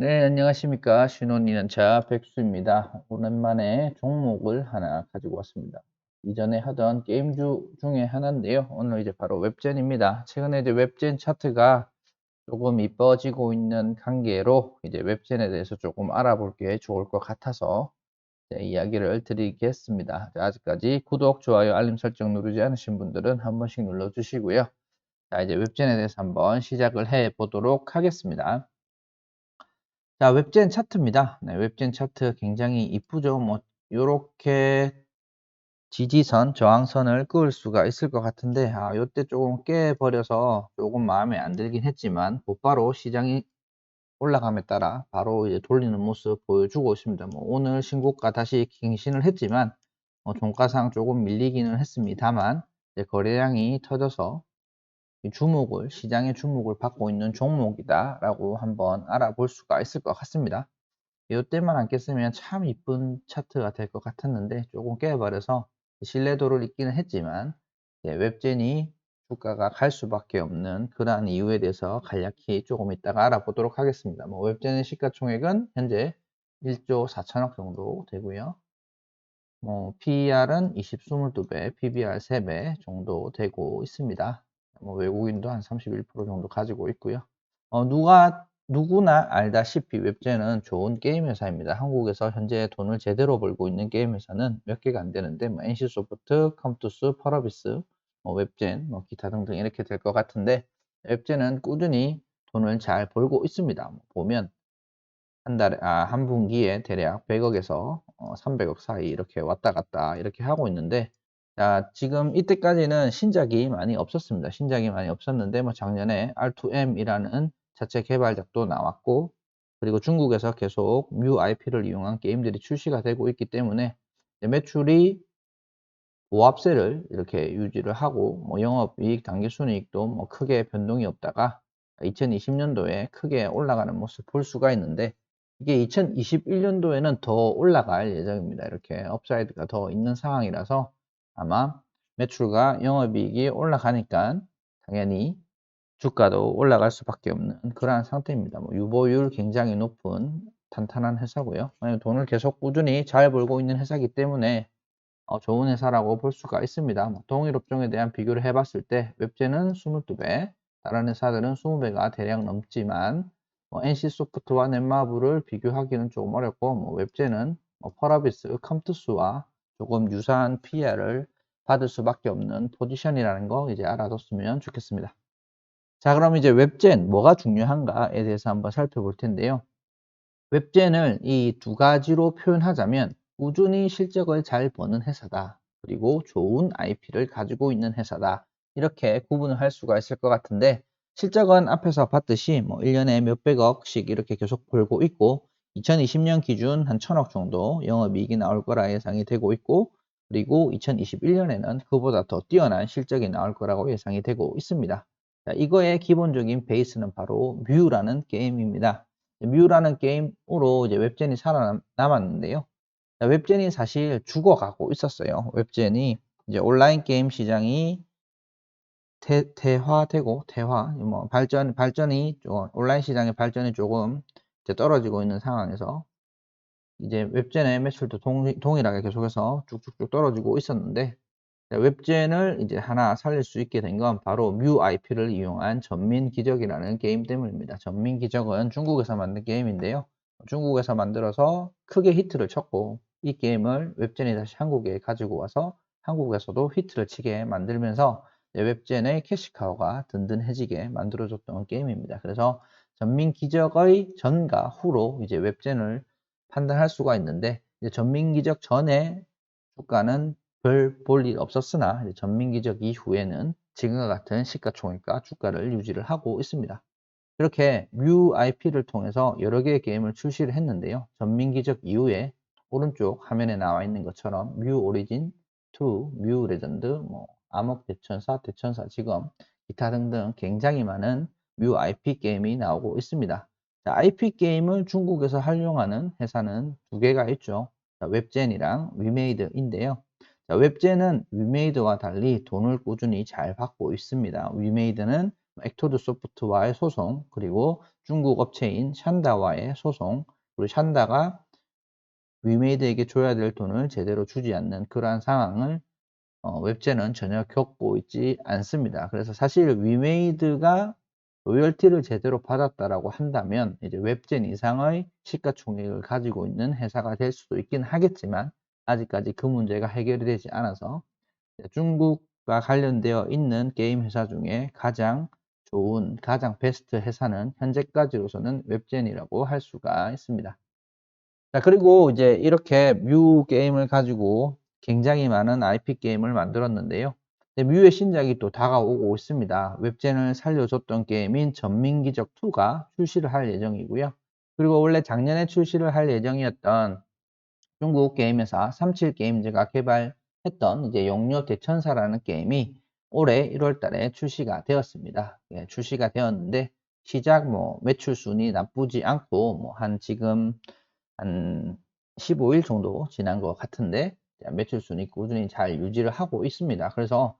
네, 안녕하십니까. 신혼이는차 백수입니다. 오랜만에 종목을 하나 가지고 왔습니다. 이전에 하던 게임주 중에 하나인데요. 오늘 이제 바로 웹젠입니다. 최근에 이제 웹젠 차트가 조금 이뻐지고 있는 관계로 이제 웹젠에 대해서 조금 알아볼 게 좋을 것 같아서 이야기를 드리겠습니다. 아직까지 구독, 좋아요, 알림 설정 누르지 않으신 분들은 한 번씩 눌러주시고요. 자, 이제 웹젠에 대해서 한번 시작을 해 보도록 하겠습니다. 자, 웹젠 차트입니다. 네, 웹젠 차트 굉장히 이쁘죠. 뭐 요렇게 지지선, 저항선을 그을 수가 있을 것 같은데 요때 조금 깨버려서 조금 마음에 안 들긴 했지만 곧바로 시장이 올라감에 따라 바로 이제 돌리는 모습 보여주고 있습니다. 뭐 오늘 신고가 다시 갱신을 했지만 종가상 조금 밀리기는 했습니다만 이제 거래량이 터져서 시장의 주목을 받고 있는 종목이다라고 한번 알아볼 수가 있을 것 같습니다. 이때만 안 깼으면 참 이쁜 차트가 될 것 같았는데 조금 깨버려서 신뢰도를 잊기는 했지만 웹젠이 주가가 갈 수밖에 없는 그러한 이유에 대해서 간략히 조금 이따가 알아보도록 하겠습니다. 뭐 웹젠의 시가총액은 현재 1조 4천억 정도 되고요. 뭐 PER은 22배, PBR 3배 정도 되고 있습니다. 뭐 외국인도 한 31% 정도 가지고 있고요. 누구나 알다시피 웹젠은 좋은 게임 회사입니다. 한국에서 현재 돈을 제대로 벌고 있는 게임 회사는 몇 개가 안 되는데 뭐 NC소프트, 컴투스, 펄어비스, 웹젠, 기타 등등 이렇게 될 것 같은데 웹젠은 꾸준히 돈을 잘 벌고 있습니다. 보면 한 분기에 대략 100억에서 300억 사이 이렇게 왔다 갔다 이렇게 하고 있는데, 자, 지금 이때까지는 신작이 많이 없었습니다. 신작이 많이 없었는데, 뭐 작년에 R2M이라는 자체 개발작도 나왔고, 그리고 중국에서 계속 뮤 IP를 이용한 게임들이 출시가 되고 있기 때문에 매출이 보합세를 이렇게 유지를 하고 영업이익, 당기순이익도 크게 변동이 없다가 2020년도에 크게 올라가는 모습 볼 수가 있는데, 이게 2021년도에는 더 올라갈 예정입니다. 이렇게 업사이드가 더 있는 상황이라서 아마 매출과 영업이익이 올라가니까 당연히 주가도 올라갈 수밖에 없는 그러한 상태입니다. 유보율 굉장히 높은 탄탄한 회사고요. 돈을 계속 꾸준히 잘 벌고 있는 회사이기 때문에 좋은 회사라고 볼 수가 있습니다. 동일 업종에 대한 비교를 해봤을 때 웹젠은 22배, 다른 회사들은 20배가 대략 넘지만 NC소프트와 넷마블을 비교하기는 조금 어렵고 웹젠은 펄어비스, 컴투스와 조금 유사한 PER을 받을 수밖에 없는 포지션이라는 거 이제 알아뒀으면 좋겠습니다. 자, 그럼 이제 웹젠 뭐가 중요한가에 대해서 한번 살펴볼 텐데요. 웹젠을 이 두 가지로 표현하자면 꾸준히 실적을 잘 버는 회사다. 그리고 좋은 IP를 가지고 있는 회사다. 이렇게 구분을 할 수가 있을 것 같은데, 실적은 앞에서 봤듯이 1년에 몇백억씩 이렇게 계속 벌고 있고 2020년 기준 한 1000억 정도 영업이익이 나올 거라 예상이 되고 있고, 그리고 2021년에는 그보다 더 뛰어난 실적이 나올 거라고 예상이 되고 있습니다. 자, 이거의 기본적인 베이스는 바로 뮤라는 게임입니다. 뮤라는 게임으로 이제 웹젠이 살아남았는데요. 웹젠이 사실 죽어가고 있었어요. 웹젠이 이제 온라인 게임 시장이 발전이 좀 온라인 시장의 발전이 조금 이제 떨어지고 있는 상황에서 이제 웹젠의 매출도 동일하게 계속해서 쭉쭉쭉 떨어지고 있었는데, 웹젠을 이제 하나 살릴 수 있게 된 건 바로 뮤 IP를 이용한 전민기적이라는 게임 때문입니다. 전민기적은 중국에서 만든 게임인데요. 중국에서 만들어서 크게 히트를 쳤고 이 게임을 웹젠이 다시 한국에 가지고 와서 한국에서도 히트를 치게 만들면서 웹젠의 캐시카우가 든든해지게 만들어줬던 게임입니다. 그래서 전민기적의 전과 후로 이제 웹젠을 판단할 수가 있는데, 이제 전민기적 전에 주가는 별 볼 일 없었으나 전민기적 이후에는 지금과 같은 시가총액과 주가를 유지를 하고 있습니다. 이렇게 뮤 IP를 통해서 여러 개의 게임을 출시를 했는데요. 전민기적 이후에 오른쪽 화면에 나와 있는 것처럼 뮤 오리진 2, 뮤 레전드, 암흑 대천사, 대천사 지검, 기타 등등 굉장히 많은 뮤 IP 게임이 나오고 있습니다. 자, IP 게임을 중국에서 활용하는 회사는 두 개가 있죠. 자, 웹젠이랑 위메이드인데요. 자, 웹젠은 위메이드와 달리 돈을 꾸준히 잘 받고 있습니다. 위메이드는 엑토드 소프트와의 소송, 그리고 중국 업체인 샨다와의 소송, 그리고 샨다가 위메이드에게 줘야 될 돈을 제대로 주지 않는 그러한 상황을 웹젠은 전혀 겪고 있지 않습니다. 그래서 사실 위메이드가 로열티를 제대로 받았다라고 한다면 이제 웹젠 이상의 시가총액을 가지고 있는 회사가 될 수도 있긴 하겠지만 아직까지 그 문제가 해결이 되지 않아서 중국과 관련되어 있는 게임 회사 중에 가장 좋은, 가장 베스트 회사는 현재까지로서는 웹젠이라고 할 수가 있습니다. 자, 그리고 이제 이렇게 뮤 게임을 가지고 굉장히 많은 IP 게임을 만들었는데요. 뮤의 신작이 또 다가오고 있습니다. 웹젠을 살려줬던 게임인 전민기적2가 출시를 할 예정이고요. 그리고 원래 작년에 출시를 할 예정이었던 중국 게임 회사 37게임즈가 개발했던 이제 용료 대천사라는 게임이 올해 1월 달에 출시가 되었습니다. 예, 출시가 되었는데 시작 매출 순위 나쁘지 않고 지금 한 15일 정도 지난 것 같은데 매출 순위 꾸준히 잘 유지를 하고 있습니다. 그래서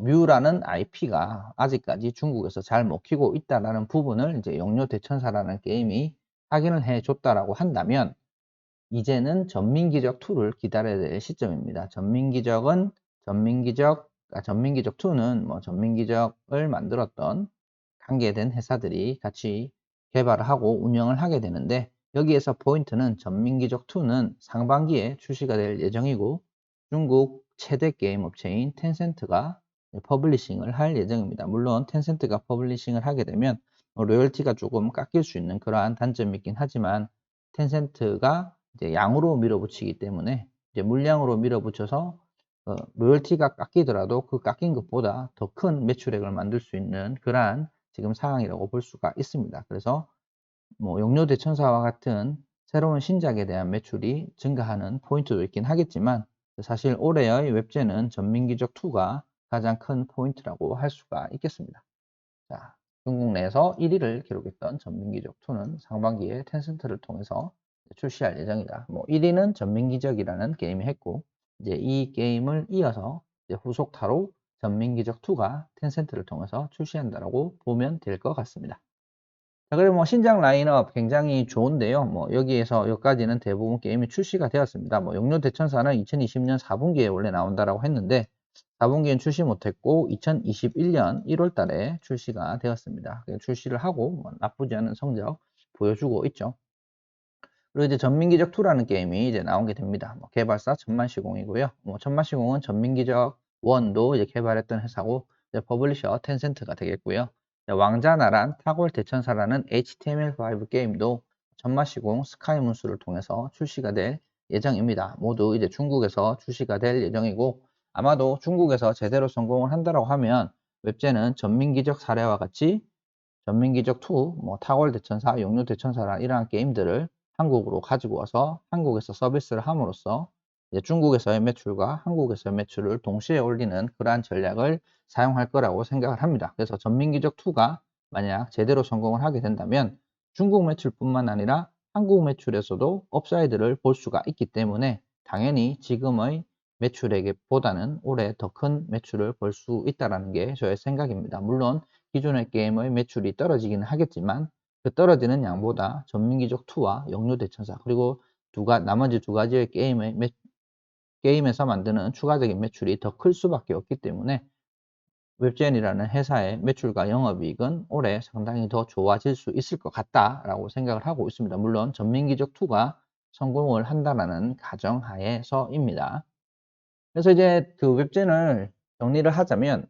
뮤라는 IP가 아직까지 중국에서 잘 먹히고 있다라는 부분을 이제 용료 대천사라는 게임이 확인을 해줬다라고 한다면 이제는 전민기적2를 기다려야 될 시점입니다. 전민기적2는 전민기적을 만들었던 관계된 회사들이 같이 개발을 하고 운영을 하게 되는데 여기에서 포인트는 전민기적2는 상반기에 출시가 될 예정이고 중국 최대 게임 업체인 텐센트가 퍼블리싱을 할 예정입니다. 물론 텐센트가 퍼블리싱을 하게 되면 로열티가 조금 깎일 수 있는 그러한 단점이 있긴 하지만 텐센트가 이제 양으로 밀어붙이기 때문에 이제 물량으로 밀어붙여서 로열티가 깎이더라도 그 깎인 것보다 더 큰 매출액을 만들 수 있는 그러한 지금 상황이라고 볼 수가 있습니다. 그래서 용료 대천사와 같은 새로운 신작에 대한 매출이 증가하는 포인트도 있긴 하겠지만 사실 올해의 웹젠은 전민기적2가 가장 큰 포인트라고 할 수가 있겠습니다. 자, 중국 내에서 1위를 기록했던 전민기적2는 상반기에 텐센트를 통해서 출시할 예정이다. 1위는 전민기적이라는 게임이 했고 이제 이 게임을 이어서 이제 후속타로 전민기적2가 텐센트를 통해서 출시한다라고 보면 될 것 같습니다. 자, 그리고 신작 라인업 굉장히 좋은데요. 여기에서 여기까지는 대부분 게임이 출시가 되었습니다. 용료 대천사는 2020년 4분기에 원래 나온다라고 했는데 4분기엔 출시 못했고 2021년 1월 달에 출시가 되었습니다. 출시를 하고 나쁘지 않은 성적 보여주고 있죠. 그리고 이제 전민기적2라는 게임이 이제 나온 게 됩니다. 개발사 천만시공이고요. 천만시공은 전민기적 1도 이제 개발했던 회사고 이제 퍼블리셔 텐센트가 되겠고요. 왕자나란 타골 대천사라는 HTML5 게임도 천마시공 스카이문스를 통해서 출시가 될 예정입니다. 모두 이제 중국에서 출시가 될 예정이고 아마도 중국에서 제대로 성공을 한다고 하면 웹젠은 전민기적 사례와 같이 전민기적2, 타골 대천사, 용료 대천사라 이러한 게임들을 한국으로 가지고 와서 한국에서 서비스를 함으로써 이제 중국에서의 매출과 한국에서의 매출을 동시에 올리는 그러한 전략을 사용할 거라고 생각을 합니다. 그래서 전민기적2가 만약 제대로 성공을 하게 된다면 중국 매출뿐만 아니라 한국 매출에서도 업사이드를 볼 수가 있기 때문에 당연히 지금의 매출액보다는 올해 더 큰 매출을 볼 수 있다는 게 저의 생각입니다. 물론 기존의 게임의 매출이 떨어지기는 하겠지만 그 떨어지는 양보다 전민기적2와 영료대천사 그리고 나머지 두 가지의 게임에서 만드는 추가적인 매출이 더 클 수밖에 없기 때문에 웹젠이라는 회사의 매출과 영업이익은 올해 상당히 더 좋아질 수 있을 것 같다라고 생각을 하고 있습니다. 물론 전민기적2가 성공을 한다라는 가정하에서입니다. 그래서 이제 그 웹젠을 정리를 하자면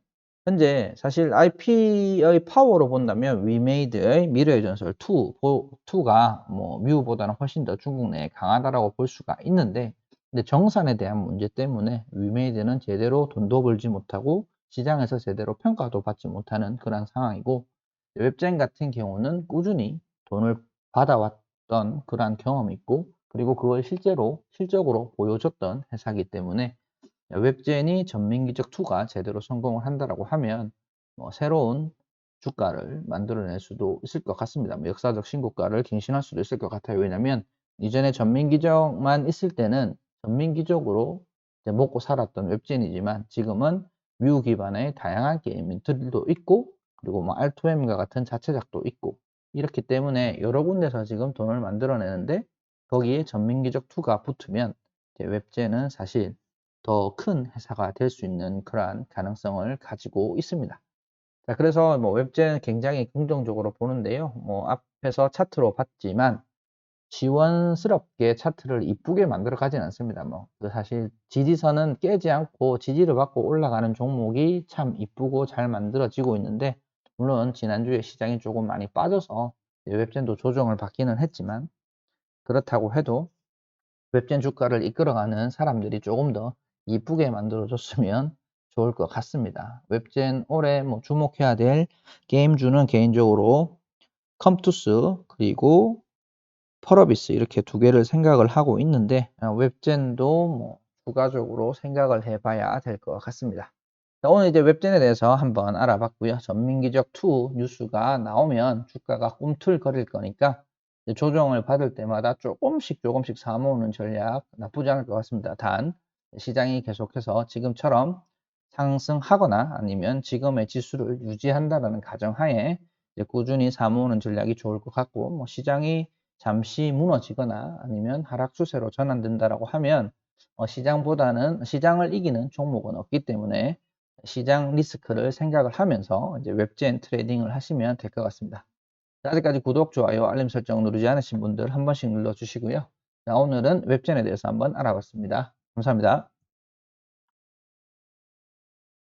현재 사실 IP의 파워로 본다면 위메이드의 미래의 전설 2가 뮤보다는 훨씬 더 중국 내에 강하다라고 볼 수가 있는데 근데 정산에 대한 문제 때문에 위메이드는 제대로 돈도 벌지 못하고 시장에서 제대로 평가도 받지 못하는 그런 상황이고 웹젠 같은 경우는 꾸준히 돈을 받아왔던 그러한 경험이 있고 그리고 그걸 실적으로 보여줬던 회사이기 때문에 웹젠이 전민기적2가 제대로 성공을 한다라고 하면 새로운 주가를 만들어낼 수도 있을 것 같습니다. 역사적 신고가를 갱신할 수도 있을 것 같아요. 왜냐하면 이전에 전민기적만 있을 때는 전민기적으로 먹고 살았던 웹젠이지만 지금은 뮤 기반의 다양한 게임들도 있고 그리고 R2M과 같은 자체작도 있고 이렇기 때문에 여러 군데서 지금 돈을 만들어내는데 거기에 전민기적 2가 붙으면 이제 웹젠은 사실 더 큰 회사가 될 수 있는 그러한 가능성을 가지고 있습니다. 자, 그래서 뭐 웹젠 굉장히 긍정적으로 보는데요. 뭐 앞에서 차트로 봤지만 지원스럽게 차트를 이쁘게 만들어 가진 않습니다. 뭐 사실 지지선은 깨지 않고 지지를 받고 올라가는 종목이 참 이쁘고 잘 만들어지고 있는데, 물론 지난주에 시장이 조금 많이 빠져서 웹젠도 조정을 받기는 했지만, 그렇다고 해도 웹젠 주가를 이끌어가는 사람들이 조금 더 이쁘게 만들어줬으면 좋을 것 같습니다. 웹젠 올해 뭐 주목해야 될 게임주는 개인적으로 컴투스 그리고 펄어비스 이렇게 두 개를 생각을 하고 있는데, 웹젠도 뭐 추가적으로 생각을 해봐야 될 것 같습니다. 자, 오늘 이제 웹젠에 대해서 한번 알아봤고요. 전민기적 2 뉴스가 나오면 주가가 꿈틀거릴 거니까 이제 조정을 받을 때마다 조금씩 사 모으는 전략 나쁘지 않을 것 같습니다. 단 시장이 계속해서 지금처럼 상승하거나 아니면 지금의 지수를 유지한다라는 가정하에 이제 꾸준히 사 모으는 전략이 좋을 것 같고, 뭐 시장이 잠시 무너지거나 아니면 하락 추세로 전환된다라고 하면 시장보다는 시장을 이기는 종목은 없기 때문에 시장 리스크를 생각을 하면서 이제 웹젠 트레이딩을 하시면 될 것 같습니다. 아직까지 구독, 좋아요, 알림 설정 누르지 않으신 분들 한 번씩 눌러주시고요. 자, 오늘은 웹젠에 대해서 한번 알아봤습니다. 감사합니다.